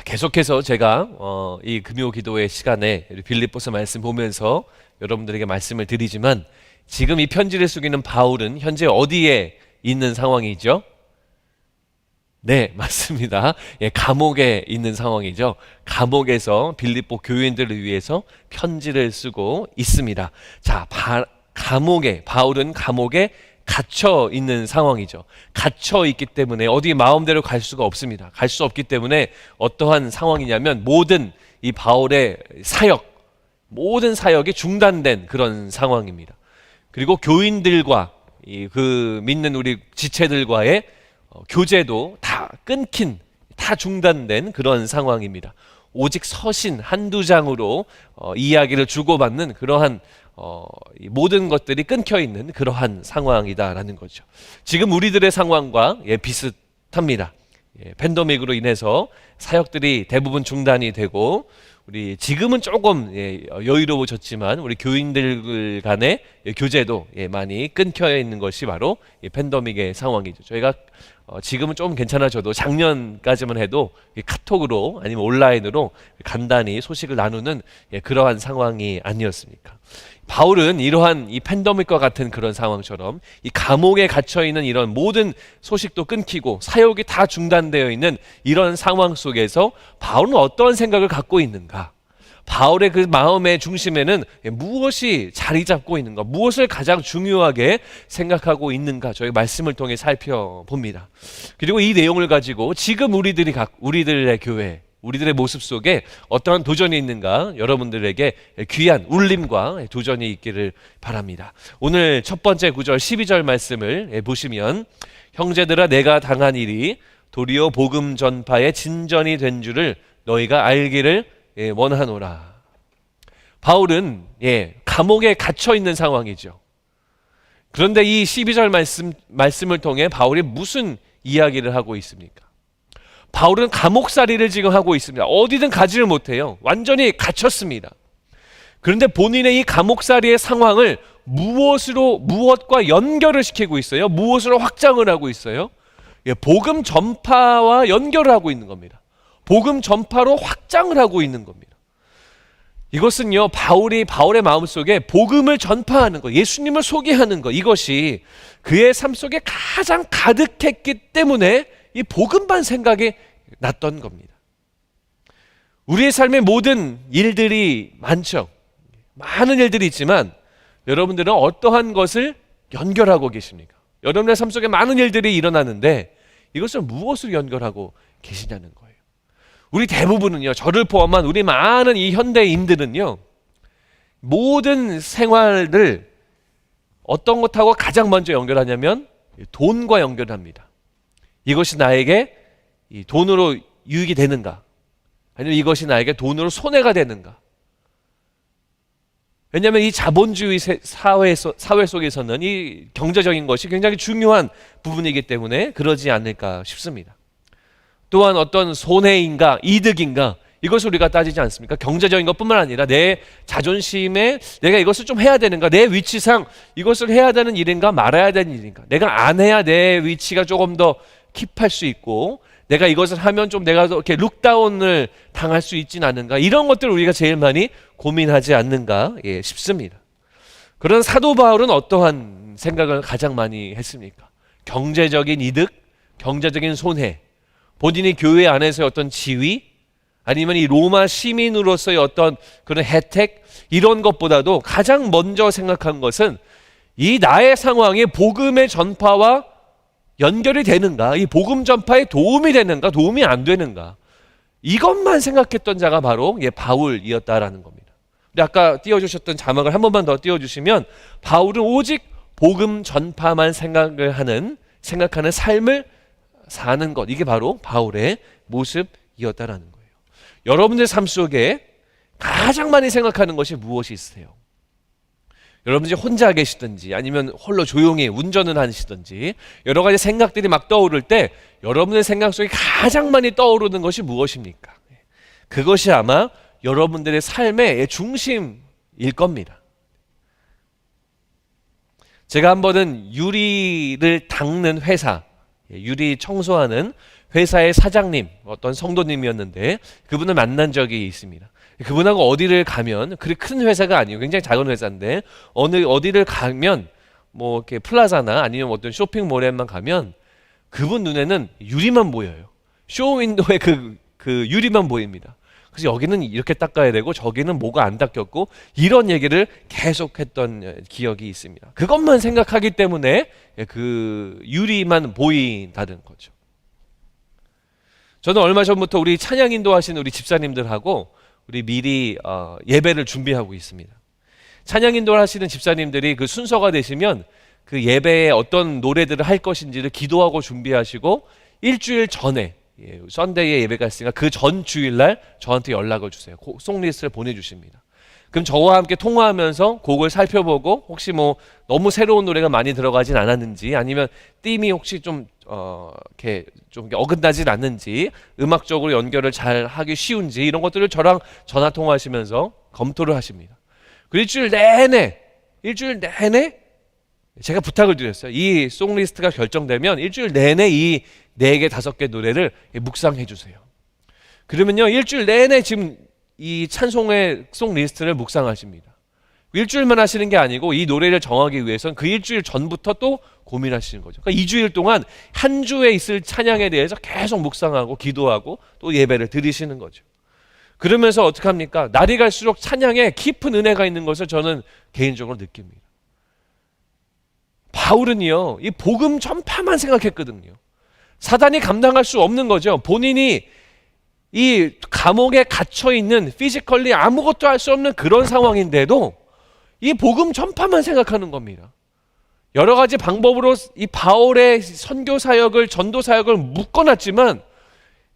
계속해서 제가 이 금요 기도회 시간에 빌립보서 말씀 보면서 여러분들에게 말씀을 드리지만 지금 이 편지를 쓰고 바울은 현재 어디에 있는 상황이죠? 네, 맞습니다. 예, 감옥에 있는 상황이죠. 감옥에서 빌립보 교인들을 위해서 편지를 쓰고 있습니다. 자, 바울은 감옥에 갇혀 있는 상황이죠. 갇혀 있기 때문에 어디 마음대로 갈 수가 없습니다. 갈 수 없기 때문에 어떠한 상황이냐면 모든 이 바울의 모든 사역이 중단된 그런 상황입니다. 그리고 교인들과 그 믿는 우리 지체들과의 교제도 다 끊긴, 다 중단된 그런 상황입니다. 오직 서신 한두 장으로 이야기를 주고받는 그러한 모든 것들이 끊겨 있는 그러한 상황이다라는 거죠. 지금 우리들의 상황과 비슷합니다. 팬데믹으로 인해서 사역들이 대부분 중단이 되고 우리 지금은 조금 여유로워졌지만 우리 교인들 간의 교제도 많이 끊겨 있는 것이 바로 팬데믹의 상황이죠. 저희가 지금은 좀 괜찮아져도 작년까지만 해도 카톡으로 아니면 온라인으로 간단히 소식을 나누는 그러한 상황이 아니었습니까? 바울은 이러한 이 팬데믹과 같은 그런 상황처럼 이 감옥에 갇혀 있는 이런 모든 소식도 끊기고 사역이 다 중단되어 있는 이런 상황 속에서 바울은 어떠한 생각을 갖고 있는가? 바울의 그 마음의 중심에는 무엇이 자리 잡고 있는가? 무엇을 가장 중요하게 생각하고 있는가? 저희 말씀을 통해 살펴봅니다. 그리고 이 내용을 가지고 지금 우리들의 교회, 우리들의 모습 속에 어떠한 도전이 있는가? 여러분들에게 귀한 울림과 도전이 있기를 바랍니다. 오늘 첫 번째 구절 12절 말씀을 보시면 형제들아 내가 당한 일이 도리어 복음 전파의 진전이 된 줄을 너희가 알기를 원하노라. 바울은 감옥에 갇혀 있는 상황이죠. 그런데 이 12절 말씀을 통해 바울이 무슨 이야기를 하고 있습니까? 바울은 감옥살이를 지금 하고 있습니다. 어디든 가지를 못해요. 완전히 갇혔습니다. 그런데 본인의 이 감옥살이의 상황을 무엇과 연결을 시키고 있어요? 무엇으로 확장을 하고 있어요? 복음 전파와 연결을 하고 있는 겁니다. 복음 전파로 확장을 하고 있는 겁니다. 이것은요, 바울의 마음속에 복음을 전파하는 것, 예수님을 소개하는 것, 이것이 그의 삶 속에 가장 가득했기 때문에 이 복음만 생각이 났던 겁니다. 우리의 삶의 모든 일들이 많죠. 많은 일들이 있지만 여러분들은 어떠한 것을 연결하고 계십니까? 여러분의 삶 속에 많은 일들이 일어나는데 이것을 무엇으로 연결하고 계시냐는 거예요. 우리 대부분은요, 저를 포함한 우리 많은 이 현대인들은요, 모든 생활을 어떤 것하고 가장 먼저 연결하냐면 돈과 연결합니다. 이것이 나에게 이 돈으로 유익이 되는가? 아니면 이것이 나에게 돈으로 손해가 되는가? 왜냐하면 이 자본주의 사회 속에서는 이 경제적인 것이 굉장히 중요한 부분이기 때문에 그러지 않을까 싶습니다. 또한 어떤 손해인가 이득인가 이것을 우리가 따지지 않습니까? 경제적인 것뿐만 아니라 내 자존심에 내가 이것을 좀 해야 되는가, 내 위치상 이것을 해야 되는 일인가 말아야 되는 일인가, 내가 안 해야 내 위치가 조금 더 킵할 수 있고 내가 이것을 하면 좀 내가 이렇게 룩다운을 당할 수 있진 않은가, 이런 것들을 우리가 제일 많이 고민하지 않는가 싶습니다. 그런 사도 바울은 어떠한 생각을 가장 많이 했습니까? 경제적인 이득, 경제적인 손해, 본인이 교회 안에서의 어떤 지위, 아니면 이 로마 시민으로서의 어떤 그런 혜택, 이런 것보다도 가장 먼저 생각한 것은 이 나의 상황이 복음의 전파와 연결이 되는가, 이 복음 전파에 도움이 되는가, 도움이 안 되는가, 이것만 생각했던 자가 바로 바울이었다라는 겁니다. 근데 아까 띄워주셨던 자막을 한 번만 더 띄워주시면 바울은 오직 복음 전파만 생각하는 삶을 사는 것, 이게 바로 바울의 모습이었다라는 거예요. 여러분들 삶 속에 가장 많이 생각하는 것이 무엇이 있으세요? 여러분들이 혼자 계시든지 아니면 홀로 조용히 운전을 하시든지 여러 가지 생각들이 막 떠오를 때 여러분의 생각 속에 가장 많이 떠오르는 것이 무엇입니까? 그것이 아마 여러분들의 삶의 중심일 겁니다. 제가 한 번은 유리를 닦는 회사, 유리 청소하는 회사의 사장님, 어떤 성도님이었는데 그분을 만난 적이 있습니다. 그분하고 어디를 가면, 그리 큰 회사가 아니에요. 굉장히 작은 회사인데 어디를 가면 뭐 이렇게 플라자나 아니면 어떤 쇼핑몰에만 가면 그분 눈에는 유리만 보여요. 쇼윈도에 그 유리만 보입니다. 그래서 여기는 이렇게 닦아야 되고 저기는 뭐가 안 닦였고, 이런 얘기를 계속했던 기억이 있습니다. 그것만 생각하기 때문에 그 유리만 보인다는 거죠. 저는 얼마 전부터 우리 찬양 인도하신 우리 집사님들하고 우리 미리 예배를 준비하고 있습니다. 찬양 인도를 하시는 집사님들이 그 순서가 되시면 그 예배에 어떤 노래들을 할 것인지를 기도하고 준비하시고 일주일 전에, 썬데이에 예배가 있으니까 그 전 주일날 저한테 연락을 주세요. 송리스트를 보내주십니다. 그럼 저와 함께 통화하면서 곡을 살펴보고 혹시 뭐 너무 새로운 노래가 많이 들어가진 않았는지, 아니면 띠임이 혹시 좀 이렇게 좀 어긋나진 않는지, 음악적으로 연결을 잘 하기 쉬운지, 이런 것들을 저랑 전화 통화하시면서 검토를 하십니다. 그 일주일 내내 제가 부탁을 드렸어요. 이 송리스트가 결정되면 일주일 내내 이 4개, 5개 노래를 묵상해 주세요. 그러면요, 일주일 내내 지금 이 찬송의 송리스트를 묵상하십니다. 일주일만 하시는 게 아니고 이 노래를 정하기 위해서는 그 일주일 전부터 또 고민하시는 거죠. 그러니까 2주일 동안 한 주에 있을 찬양에 대해서 계속 묵상하고 기도하고 또 예배를 드리시는 거죠. 그러면서 어떻게 합니까? 날이 갈수록 찬양에 깊은 은혜가 있는 것을 저는 개인적으로 느낍니다. 바울은요, 이 복음 전파만 생각했거든요. 사단이 감당할 수 없는 거죠. 본인이 이 감옥에 갇혀 있는, 피지컬리 아무것도 할 수 없는 그런 상황인데도 이 복음 전파만 생각하는 겁니다. 여러 가지 방법으로 이 바울의 선교 사역을, 전도 사역을 묶어놨지만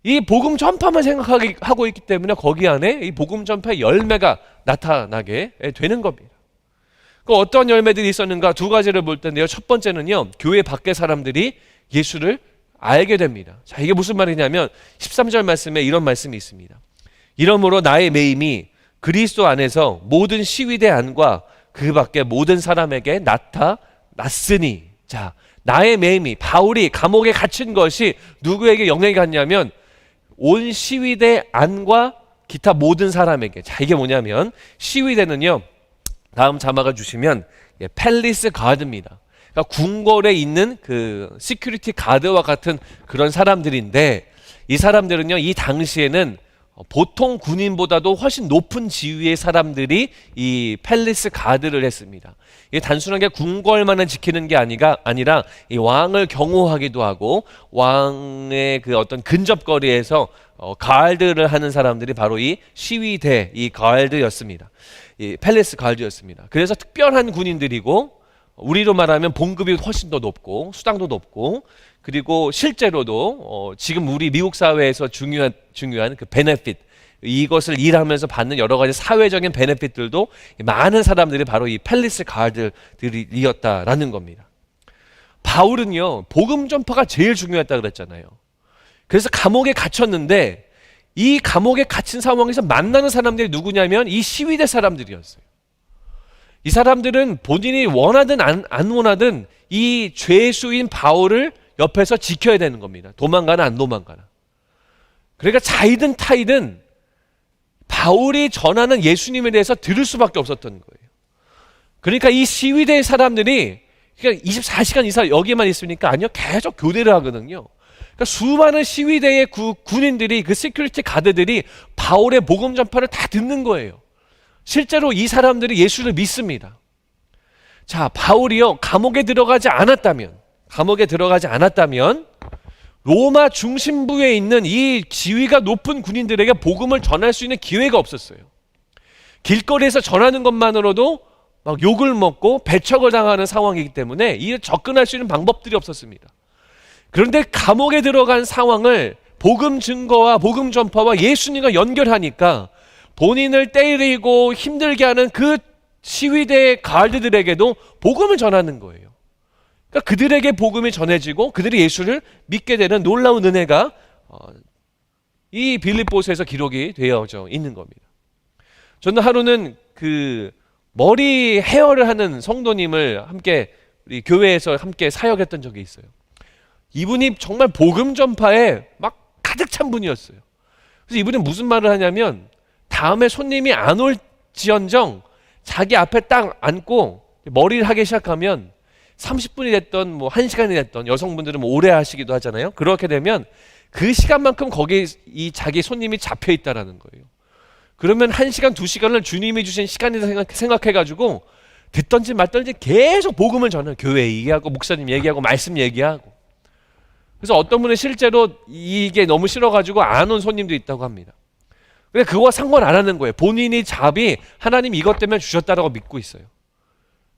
이 복음 전파만 생각하고 있기 때문에 거기 안에 이 복음 전파의 열매가 나타나게 되는 겁니다. 그 어떤 열매들이 있었는가 2가지를 볼 텐데요. 첫 번째는요, 교회 밖의 사람들이 예수를 알게 됩니다. 자, 이게 무슨 말이냐면 13절 말씀에 이런 말씀이 있습니다. 이러므로 나의 매임이 그리스도 안에서 모든 시위대 안과 그 밖의 모든 사람에게 나타났으니. 자, 나의 매임이, 바울이 감옥에 갇힌 것이 누구에게 영향이 갔냐면 온 시위대 안과 기타 모든 사람에게. 자, 이게 뭐냐면 시위대는요, 다음 자막을 주시면 팰리스 가드입니다. 그러니까 궁궐에 있는 그 시큐리티 가드와 같은 그런 사람들인데, 이 사람들은요, 이 당시에는 보통 군인보다도 훨씬 높은 지위의 사람들이 이 팰리스 가드를 했습니다. 이게 단순하게 궁궐만을 지키는 게 아니라 이 왕을 경호하기도 하고 왕의 그 어떤 근접거리에서 가드를 하는 사람들이 바로 이 시위대, 이 가드였습니다. 이 팰리스 가드였습니다. 그래서 특별한 군인들이고, 우리로 말하면 봉급이 훨씬 더 높고 수당도 높고, 그리고 실제로도 지금 우리 미국 사회에서 중요한 그 베네핏, 이것을 일하면서 받는 여러 가지 사회적인 베네핏들도 많은 사람들이 바로 이 팰리스 가드들이었다라는 겁니다. 바울은요, 복음 전파가 제일 중요했다 그랬잖아요. 그래서 감옥에 갇혔는데 이 감옥에 갇힌 상황에서 만나는 사람들이 누구냐면 이 시위대 사람들이었어요. 이 사람들은 본인이 원하든 안 원하든 이 죄수인 바울을 옆에서 지켜야 되는 겁니다. 도망가나 안 도망가나. 그러니까 자이든 타이든 바울이 전하는 예수님에 대해서 들을 수밖에 없었던 거예요. 그러니까 이 시위대 사람들이 그러니까 24시간 이상 여기만 있으니까 아니요, 계속 교대를 하거든요. 그러니까 수많은 시위대의 군인들이, 그 시큐리티 가드들이 바울의 복음 전파를 다 듣는 거예요. 실제로 이 사람들이 예수를 믿습니다. 자, 바울이요, 감옥에 들어가지 않았다면 로마 중심부에 있는 이 지위가 높은 군인들에게 복음을 전할 수 있는 기회가 없었어요. 길거리에서 전하는 것만으로도 막 욕을 먹고 배척을 당하는 상황이기 때문에 이 접근할 수 있는 방법들이 없었습니다. 그런데 감옥에 들어간 상황을 복음 증거와 복음 전파와 예수님과 연결하니까 본인을 때리고 힘들게 하는 그 시위대 가드들에게도 복음을 전하는 거예요. 그러니까 그들에게 복음이 전해지고 그들이 예수를 믿게 되는 놀라운 은혜가 이 빌립보서에서 기록이 되어져 있는 겁니다. 저는 하루는 그 머리 헤어를 하는 성도님을 함께 우리 교회에서 함께 사역했던 적이 있어요. 이분이 정말 복음 전파에 막 가득 찬 분이었어요. 그래서 이분이 무슨 말을 하냐면 다음에 손님이 안 올지언정 자기 앞에 딱 앉고 머리를 하기 시작하면 30분이 됐던 뭐 1시간이 됐던, 여성분들은 뭐 오래 하시기도 하잖아요. 그렇게 되면 그 시간만큼 거기에 이 자기 손님이 잡혀 있다라는 거예요. 그러면 1시간, 2시간을 주님이 주신 시간이라 생각해가지고 듣던지 말던지 계속 복음을 전해요. 교회 얘기하고 목사님 얘기하고 말씀 얘기하고. 그래서 어떤 분은 실제로 이게 너무 싫어가지고 안 온 손님도 있다고 합니다. 근데 그거와 상관 안 하는 거예요. 본인이 잡이 하나님 이것 때문에 주셨다라고 믿고 있어요.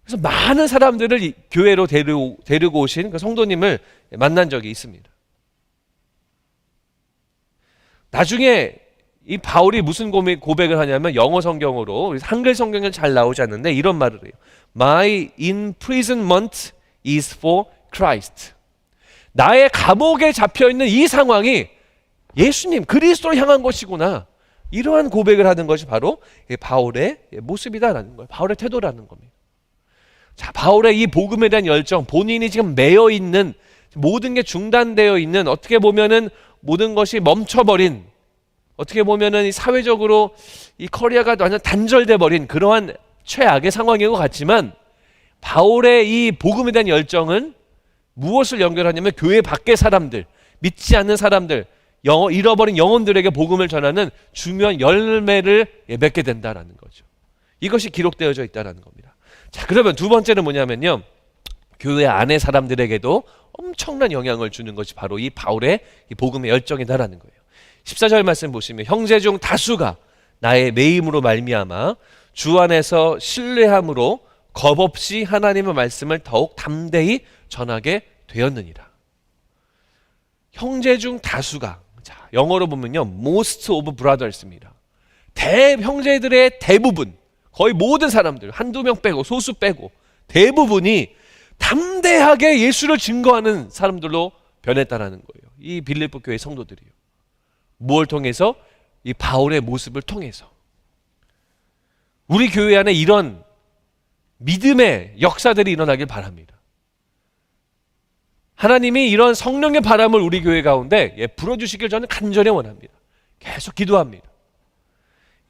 그래서 많은 사람들을 이 교회로 데리고 오신 그 성도님을 만난 적이 있습니다. 나중에 이 바울이 무슨 고백을 하냐면 영어 성경으로, 한글 성경은 잘 나오지 않는데 이런 말을 해요. My imprisonment is for Christ. 나의 감옥에 잡혀있는 이 상황이 예수님, 그리스도를 향한 것이구나. 이러한 고백을 하는 것이 바로 바울의 모습이다라는 거예요. 바울의 태도라는 겁니다. 자, 바울의 이 복음에 대한 열정, 본인이 지금 매여 있는, 모든 게 중단되어 있는, 어떻게 보면은 모든 것이 멈춰버린, 어떻게 보면은 사회적으로 이 커리어가 완전 단절돼 버린 그러한 최악의 상황인 것 같지만, 바울의 이 복음에 대한 열정은 무엇을 연결하냐면 교회 밖의 사람들, 믿지 않는 사람들, 잃어버린 영혼들에게 복음을 전하는 중요한 열매를 맺게 된다라는 거죠. 이것이 기록되어져 있다는 겁니다. 자, 그러면 두 번째는 뭐냐면요, 교회 안의 사람들에게도 엄청난 영향을 주는 것이 바로 이 바울의 이 복음의 열정이다라는 거예요. 14절 말씀 보시면 형제 중 다수가 나의 매임으로 말미암아 주 안에서 신뢰함으로 겁없이 하나님의 말씀을 더욱 담대히 전하게 되었느니라. 형제 중 다수가, 자, 영어로 보면요 most of brothers입니다. 형제들의 대부분, 거의 모든 사람들, 한두 명 빼고 소수 빼고 대부분이 담대하게 예수를 증거하는 사람들로 변했다라는 거예요. 이 빌립보 교회 성도들이요. 무엇을 통해서? 이 바울의 모습을 통해서. 우리 교회 안에 이런 믿음의 역사들이 일어나길 바랍니다. 하나님이 이런 성령의 바람을 우리 교회 가운데 불어주시길 저는 간절히 원합니다. 계속 기도합니다.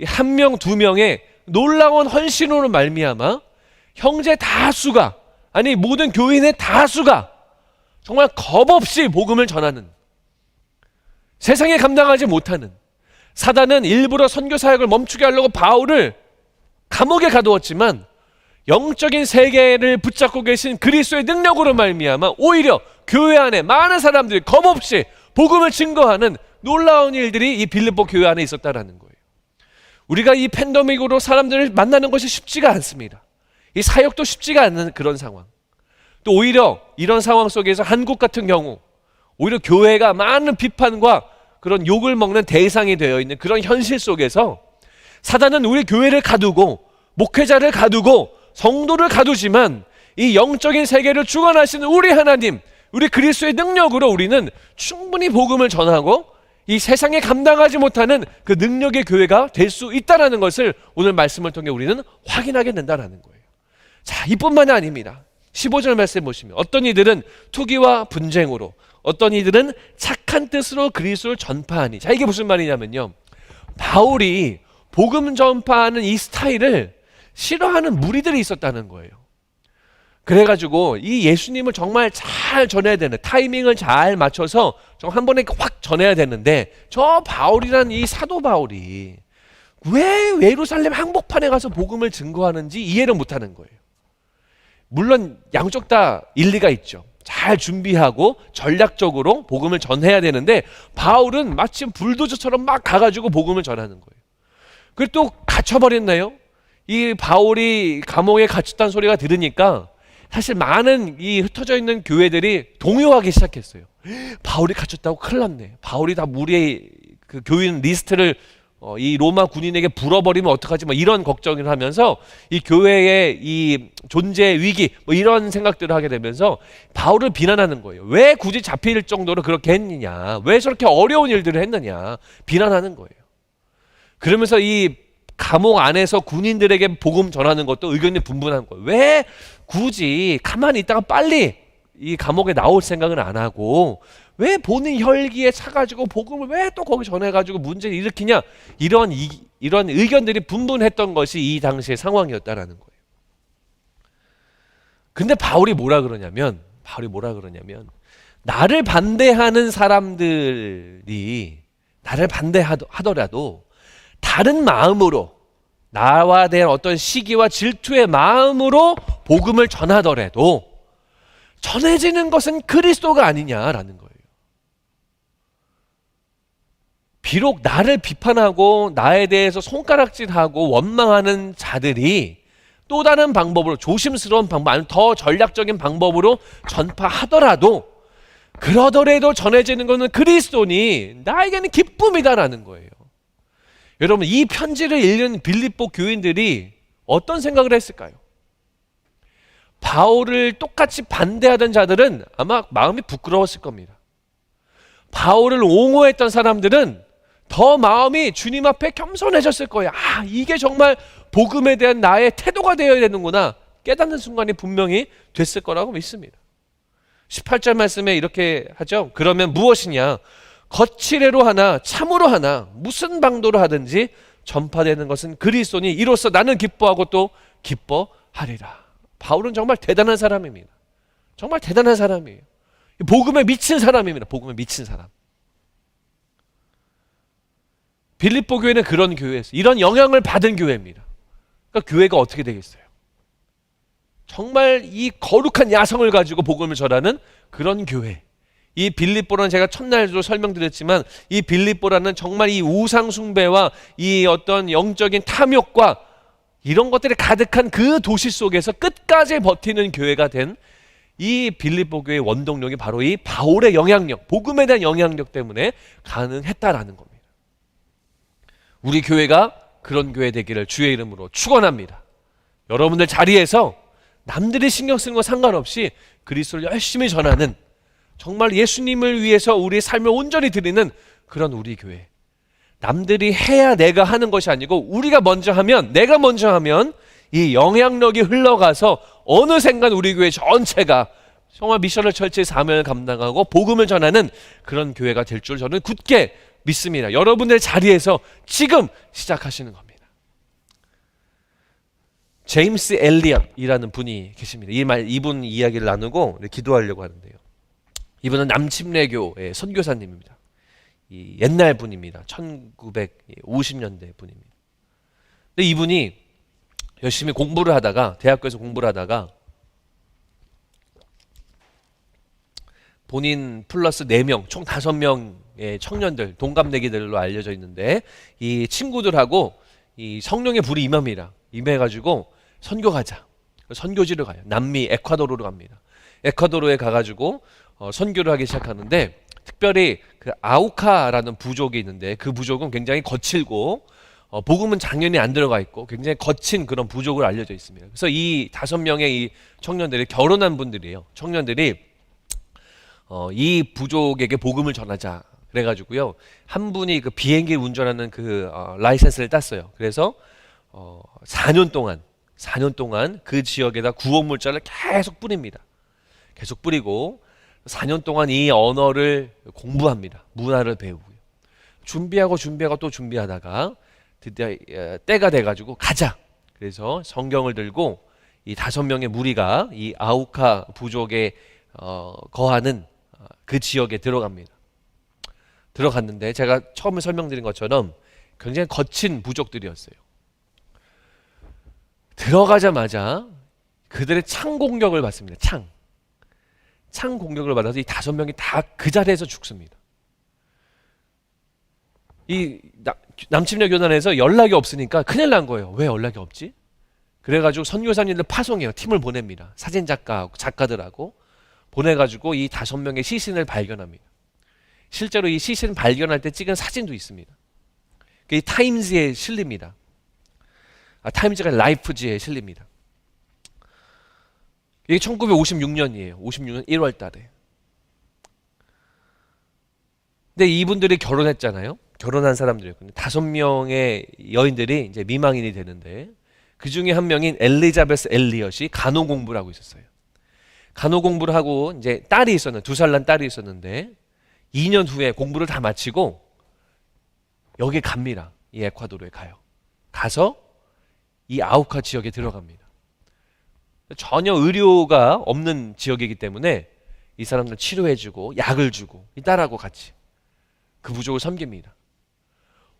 한 명, 두 명의 놀라운 헌신으로 말미암아 형제 다수가, 아니 모든 교인의 다수가 정말 겁없이 복음을 전하는, 세상에 감당하지 못하는, 사단은 일부러 선교 사역을 멈추게 하려고 바울을 감옥에 가두었지만 영적인 세계를 붙잡고 계신 그리스도의 능력으로 말미암아 오히려 교회 안에 많은 사람들이 겁없이 복음을 증거하는 놀라운 일들이 이 빌립보 교회 안에 있었다라는 거예요. 우리가 이 팬데믹으로 사람들을 만나는 것이 쉽지가 않습니다. 이 사역도 쉽지가 않은 그런 상황. 또 오히려 이런 상황 속에서 한국 같은 경우 오히려 교회가 많은 비판과 그런 욕을 먹는 대상이 되어 있는 그런 현실 속에서 사단은 우리 교회를 가두고 목회자를 가두고 성도를 가두지만 이 영적인 세계를 주관하시는 우리 하나님, 우리 그리스도의 능력으로 우리는 충분히 복음을 전하고 이 세상에 감당하지 못하는 그 능력의 교회가 될 수 있다는 것을 오늘 말씀을 통해 우리는 확인하게 된다는 거예요. 자, 이뿐만이 아닙니다. 15절 말씀 보시면 어떤 이들은 투기와 분쟁으로, 어떤 이들은 착한 뜻으로 그리스도를 전파하니. 자, 이게 무슨 말이냐면요, 바울이 복음 전파하는 이 스타일을 싫어하는 무리들이 있었다는 거예요. 그래가지고 이 예수님을 정말 잘 전해야 되는, 타이밍을 잘 맞춰서 한 번에 확 전해야 되는데, 저 바울이란 이 사도 바울이 왜 예루살렘 한복판에 가서 복음을 증거하는지 이해를 못하는 거예요. 물론 양쪽 다 일리가 있죠. 잘 준비하고 전략적으로 복음을 전해야 되는데 바울은 마치 불도저처럼 막 가가지고 복음을 전하는 거예요. 그리고 또 갇혀버렸나요? 이 바울이 감옥에 갇혔다는 소리가 들으니까 사실 많은 이 흩어져 있는 교회들이 동요하기 시작했어요. 바울이 갇혔다고 큰일 났네. 바울이 다 무리의 그 교인 리스트를 이 로마 군인에게 불어버리면 어떡하지, 뭐 이런 걱정을 하면서 이 교회의 이 존재 위기, 뭐 이런 생각들을 하게 되면서 바울을 비난하는 거예요. 왜 굳이 잡힐 정도로 그렇게 했느냐, 왜 저렇게 어려운 일들을 했느냐 비난하는 거예요. 그러면서 이 감옥 안에서 군인들에게 복음 전하는 것도 의견이 분분한 거예요. 왜 굳이 가만히 있다가 빨리 이 감옥에 나올 생각은 안 하고 왜 본인 혈기에 차가지고 복음을 왜 또 거기 전해가지고 문제를 일으키냐, 이런 의견들이 분분했던 것이 이 당시의 상황이었다라는 거예요. 근데 바울이 뭐라 그러냐면 나를 반대하는 사람들이 나를 반대하더라도 다른 마음으로, 나와 대한 어떤 시기와 질투의 마음으로 복음을 전하더라도 전해지는 것은 그리스도가 아니냐라는 거예요. 비록 나를 비판하고 나에 대해서 손가락질하고 원망하는 자들이 또 다른 방법으로, 조심스러운 방법, 아니면 더 전략적인 방법으로 전파하더라도 그러더라도 전해지는 것은 그리스도니 나에게는 기쁨이다라는 거예요. 여러분, 이 편지를 읽는 빌립보 교인들이 어떤 생각을 했을까요? 바울을 똑같이 반대하던 자들은 아마 마음이 부끄러웠을 겁니다. 바울을 옹호했던 사람들은 더 마음이 주님 앞에 겸손해졌을 거예요. 아, 이게 정말 복음에 대한 나의 태도가 되어야 되는구나 깨닫는 순간이 분명히 됐을 거라고 믿습니다. 18절 말씀에 이렇게 하죠. 그러면 무엇이냐? 거칠애로 하나 참으로 하나 무슨 방도로 하든지 전파되는 것은 그리스도니 이로써 나는 기뻐하고 또 기뻐하리라. 바울은 정말 대단한 사람입니다. 정말 대단한 사람이에요. 복음에 미친 사람입니다. 복음에 미친 사람. 빌립보 교회는 그런 교회에서 이런 영향을 받은 교회입니다. 그러니까 교회가 어떻게 되겠어요? 정말 이 거룩한 야성을 가지고 복음을 전하는 그런 교회. 이 빌립보라는, 제가 첫날도 설명드렸지만 이 빌립보라는 정말 이 우상 숭배와 이 어떤 영적인 탐욕과 이런 것들이 가득한 그 도시 속에서 끝까지 버티는 교회가 된 이 빌립보 교회의 원동력이 바로 이 바울의 영향력, 복음에 대한 영향력 때문에 가능했다라는 겁니다. 우리 교회가 그런 교회 되기를 주의 이름으로 축원합니다. 여러분들 자리에서 남들이 신경 쓰는 거 상관없이 그리스도를 열심히 전하는, 정말 예수님을 위해서 우리의 삶을 온전히 드리는 그런 우리 교회. 남들이 해야 내가 하는 것이 아니고 우리가 먼저 하면, 내가 먼저 하면 이 영향력이 흘러가서 어느샌간 우리 교회 전체가 정말 미션을 철저히 사명을 감당하고 복음을 전하는 그런 교회가 될 줄 저는 굳게 믿습니다. 여러분들 자리에서 지금 시작하시는 겁니다. 제임스 엘리엇이라는 분이 계십니다. 이분 이야기를 나누고 기도하려고 하는데요. 이분은 남침례교의 선교사님입니다. 이 옛날 분입니다. 1950년대 분입니다. 근데 이분이 열심히 공부를 하다가, 대학교에서 공부를 하다가 본인 플러스 4명, 총 5명의 청년들, 동갑내기들로 알려져 있는데 이 친구들하고 이 성령의 불이 임해가지고 선교 가자. 선교지를 가요. 남미 에콰도르로 갑니다. 에콰도르에 가가지고 선교를 하기 시작하는데, 특별히 그 아우카라는 부족이 있는데 그 부족은 굉장히 거칠고 복음은 당연히 안 들어가 있고 굉장히 거친 그런 부족으로 알려져 있습니다. 그래서 이 5명의 이 청년들이 결혼한 분들이에요. 청년들이 이 부족에게 복음을 전하자 그래가지고요, 한 분이 그 비행기 운전하는 그 라이센스를 땄어요. 그래서 4년 동안 그 지역에다 구원 물자를 계속 뿌립니다. 계속 뿌리고 4년 동안 이 언어를 공부합니다. 문화를 배우고요. 준비하고 또 준비하다가 드디어 때가 돼가지고 가자. 그래서 성경을 들고 이 5명의 무리가 이 아우카 부족에 거하는 그 지역에 들어갔는데 제가 처음에 설명드린 것처럼 굉장히 거친 부족들이었어요. 들어가자마자 그들의 창 공격을 받습니다. 창 공격을 받아서 이 5명이 다 그 자리에서 죽습니다. 이 남침례 교단에서 연락이 없으니까 큰일 난 거예요. 왜 연락이 없지? 그래가지고 선교사님들 파송해요. 팀을 보냅니다. 사진 작가들하고 보내가지고 이 5명의 시신을 발견합니다. 실제로 이 시신 발견할 때 찍은 사진도 있습니다. 이 타임즈에 실립니다. 타임즈가 라이프지에 실립니다. 이게 1956년이에요. 56년 1월 달에. 근데 이분들이 결혼했잖아요. 결혼한 사람들이었거든요. 5명의 여인들이 이제 미망인이 되는데 그 중에 한 명인 엘리자베스 엘리엇이 간호 공부를 하고 있었어요. 간호 공부를 하고 이제 딸이 있었는데 2살 난 딸이 있었는데 2년 후에 공부를 다 마치고 여기 갑니다. 이 에콰도르에 가요. 가서 이 아우카 지역에 들어갑니다. 전혀 의료가 없는 지역이기 때문에 이 사람들 치료해주고 약을 주고 이 딸하고 같이 그 부족을 섬깁니다.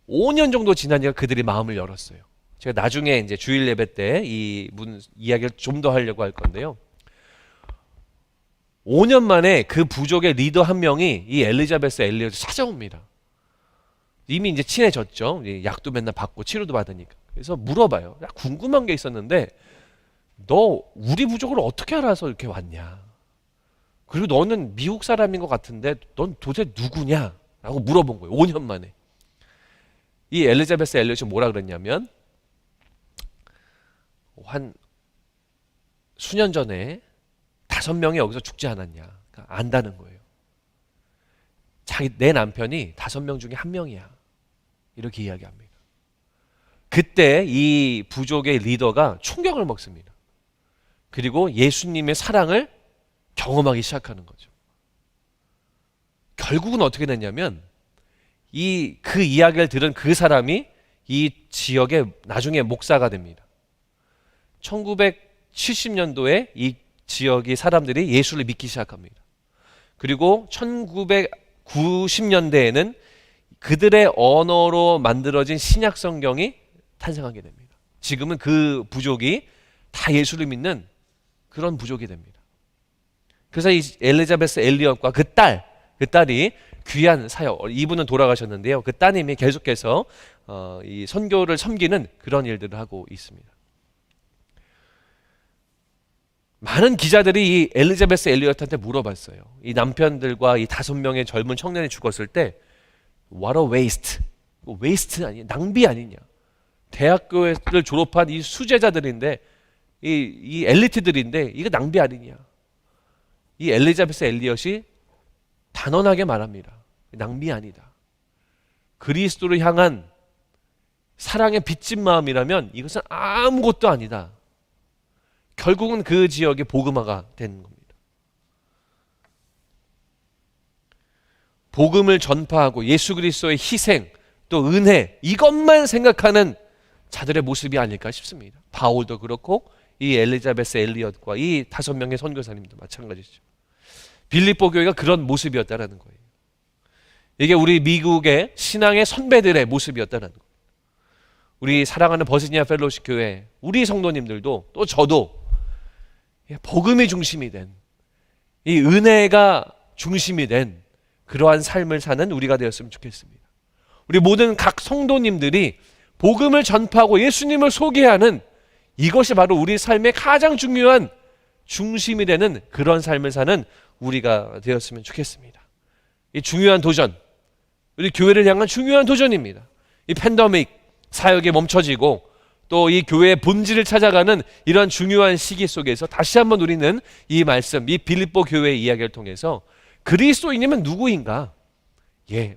5년 정도 지나니까 그들이 마음을 열었어요. 제가 나중에 이제 주일 예배 때 이 이야기를 좀 더 하려고 할 건데요. 5년 만에 그 부족의 리더 한 명이 이 엘리자베스 엘리엇을 찾아옵니다. 이미 이제 친해졌죠. 약도 맨날 받고 치료도 받으니까. 그래서 물어봐요. 야, 궁금한 게 있었는데 너 우리 부족을 어떻게 알아서 이렇게 왔냐? 그리고 너는 미국 사람인 것 같은데 넌 도대체 누구냐? 라고 물어본 거예요. 5년 만에. 이 엘리자베스 엘리엇이 뭐라 그랬냐면 한 수년 전에 5명이 여기서 죽지 않았냐? 그러니까 안다는 거예요. 내 남편이 5명 중에 1명이야. 이렇게 이야기합니다. 그때 이 부족의 리더가 충격을 먹습니다. 그리고 예수님의 사랑을 경험하기 시작하는 거죠. 결국은 어떻게 됐냐면 그 이야기를 들은 그 사람이 이 지역의 나중에 목사가 됩니다. 1970년도에 이 지역의 사람들이 예수를 믿기 시작합니다. 그리고 1990년대에는 그들의 언어로 만들어진 신약 성경이 탄생하게 됩니다. 지금은 그 부족이 다 예수를 믿는 그런 부족이 됩니다. 그래서 이 엘리자베스 엘리엇과 그 딸이 귀한 사역, 이분은 돌아가셨는데요. 그 따님이 계속해서 이 선교를 섬기는 그런 일들을 하고 있습니다. 많은 기자들이 이 엘리자베스 엘리엇한테 물어봤어요. 이 남편들과 이 5명의 젊은 청년이 죽었을 때 What a waste. 웨이스트 아니냐? 낭비 아니냐? 대학교를 졸업한 이 수제자들인데 이 엘리트들인데 이거 낭비 아니냐? 이 엘리자베스 엘리엇이 단언하게 말합니다. 낭비 아니다. 그리스도를 향한 사랑의 빚진 마음이라면 이것은 아무것도 아니다. 결국은 그 지역의 복음화가 되는 겁니다. 복음을 전파하고 예수 그리스도의 희생 또 은혜 이것만 생각하는 자들의 모습이 아닐까 싶습니다. 바울도 그렇고 이 엘리자베스 엘리엇과 이 5명의 선교사님도 마찬가지죠. 빌립보 교회가 그런 모습이었다라는 거예요. 이게 우리 미국의 신앙의 선배들의 모습이었다는 거예요. 우리 사랑하는 버지니아 펠로십 교회 우리 성도님들도 또 저도 복음이 중심이 된 이 은혜가 중심이 된 그러한 삶을 사는 우리가 되었으면 좋겠습니다. 우리 모든 각 성도님들이 복음을 전파하고 예수님을 소개하는 이것이 바로 우리 삶의 가장 중요한 중심이 되는 그런 삶을 사는 우리가 되었으면 좋겠습니다. 이 중요한 도전, 우리 교회를 향한 중요한 도전입니다. 이 팬데믹 사역이 멈춰지고 또 이 교회의 본질을 찾아가는 이런 중요한 시기 속에서 다시 한번 우리는 이 말씀, 이 빌립보 교회의 이야기를 통해서 그리스도인이면 누구인가?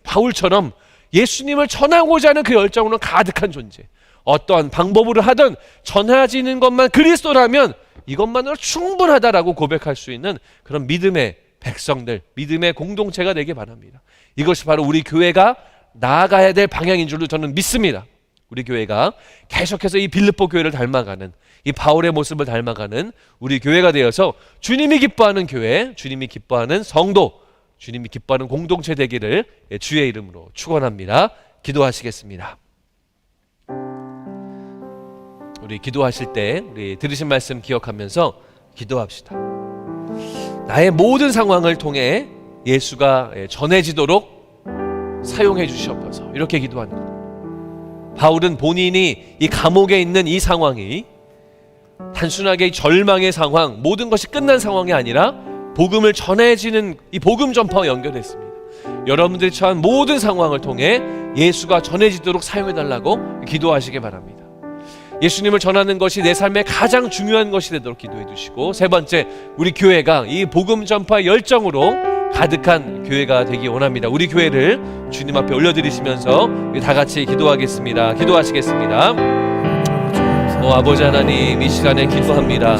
바울처럼 예수님을 전하고자 하는 그 열정으로 가득한 존재. 어떠한 방법으로 하든 전해지는 것만 그리스도라면 이것만으로 충분하다라고 고백할 수 있는 그런 믿음의 백성들, 믿음의 공동체가 되길 바랍니다. 이것이 바로 우리 교회가 나아가야 될 방향인 줄로 저는 믿습니다. 우리 교회가 계속해서 이 빌립보 교회를 닮아가는 이 바울의 모습을 닮아가는 우리 교회가 되어서 주님이 기뻐하는 교회, 주님이 기뻐하는 성도, 주님이 기뻐하는 공동체 되기를 주의 이름으로 축원합니다. 기도하시겠습니다. 우리 기도하실 때 우리 들으신 말씀 기억하면서 기도합시다. 나의 모든 상황을 통해 예수가 전해지도록 사용해 주시옵소서. 이렇게 기도하는 거예요. 바울은 본인이 이 감옥에 있는 이 상황이 단순하게 절망의 상황, 모든 것이 끝난 상황이 아니라 복음을 전해지는 이 복음 전파와 연결했습니다. 여러분들이 처한 모든 상황을 통해 예수가 전해지도록 사용해달라고 기도하시기 바랍니다. 예수님을 전하는 것이 내 삶의 가장 중요한 것이 되도록 기도해 주시고, 세 번째, 우리 교회가 이 복음 전파 열정으로 가득한 교회가 되기 원합니다. 우리 교회를 주님 앞에 올려드리시면서 우리 다 같이 기도하겠습니다. 기도하시겠습니다. 아버지 하나님, 이 시간에 기도합니다.